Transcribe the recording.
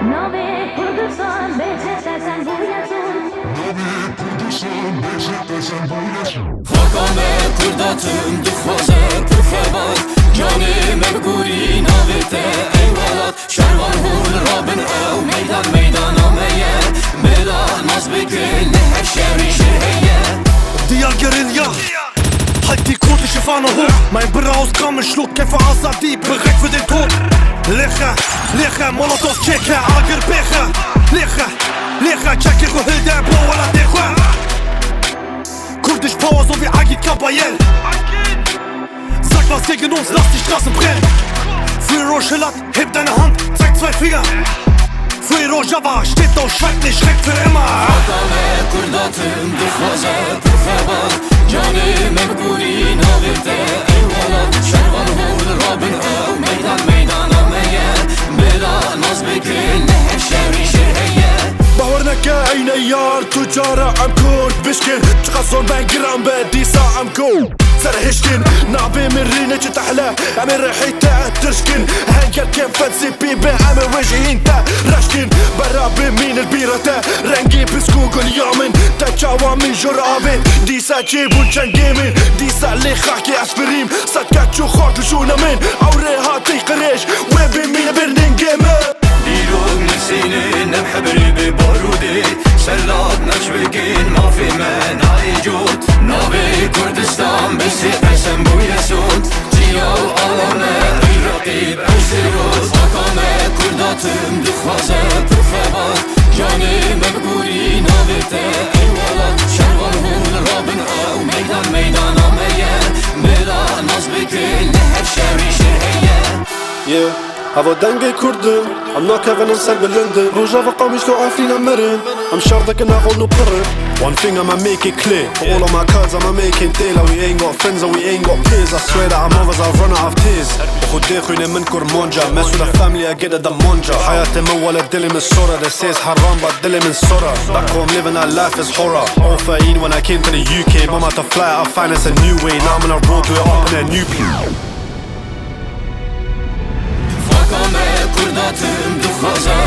Nave Kurdistan Beşiktaş'tan bu yaşın. Hakame kurdatım duxwaze purxebat Canım ev guri navete eyvalat Şervan hul rabin ev meydan meydan ameye Bela naz bikin her şeri şirheye Diyar Guerilla Halt die kurdische Fahne hoch Mein Braus kommen, schluck Kämpfer Azadi Bereit für den Tod Lecher, Molotov, Checker, Ager, Becher Lecher, Checker, Hilde, Bro, Walla, Decher Kurdisch Power, so wie Agit Kabayel Sag was gegen uns, lass die Straßen brennen Für Rochelat, heb deine Hand, zeig 2 Finger Für Rojava, steht auf, schweigt nicht, schreckt für immer Hakame kurdatım duxwaze purxebat Canım ev guri navete eyvalat Şervan hul rabin ev meydan meydan ameye Bela naz bikin her şeri şirheye باورنك عيني يار تجارة عم كورد بشكن تقصون بين جرام بدي ساعة عم كون سرهشكن نعبي من رينة تحلى عم ريحيتا ترشكن هنجر كيف فانسي بيبي عم وجهين تا رشكن برابي من البيرة رنجي بسكوك اليومن تجاوى من جرابي ديسا جيبون جنجيمن ديسا اللي خاكي اسبريم صدقات شو خاط لشونا من اوري هاتي قريش ويبي مين برنين جيمن ديروك نفسيني نمحبري ببارودي سلات نشبكين ما في منع يجود نابي كردستان بسي قسم بو يسود جياو آلامه الرقيب أسيروز حكامه كرداتم دخوازه پرخبات جانم بگوری نابته ایوالات شروان هول رابن او ميدان ميدان آميه بلا ناز بكل لهر شري شرهيه Yeah, هوا دنگ کردم I'm not Kevin and Selby London Rojava قومش لو عافرين أمرن I'm sure they can have all no purrin One thing I'ma make it clear For all of my cards I'ma make it deal We ain't got friends and we ain't got peers I swear that I'm others I've run out of tears وخدي خويني من كرمونجا Mess with the family I get a دمونجا حياتي مولة دلي من الصورة They say it's حرام but دلي من صورة Back home living that life is horror All 13 when I came to the UK Mom had to fly I finance a new way Now I'm on a road to it up in a new place Hakame kurdatım duxwaze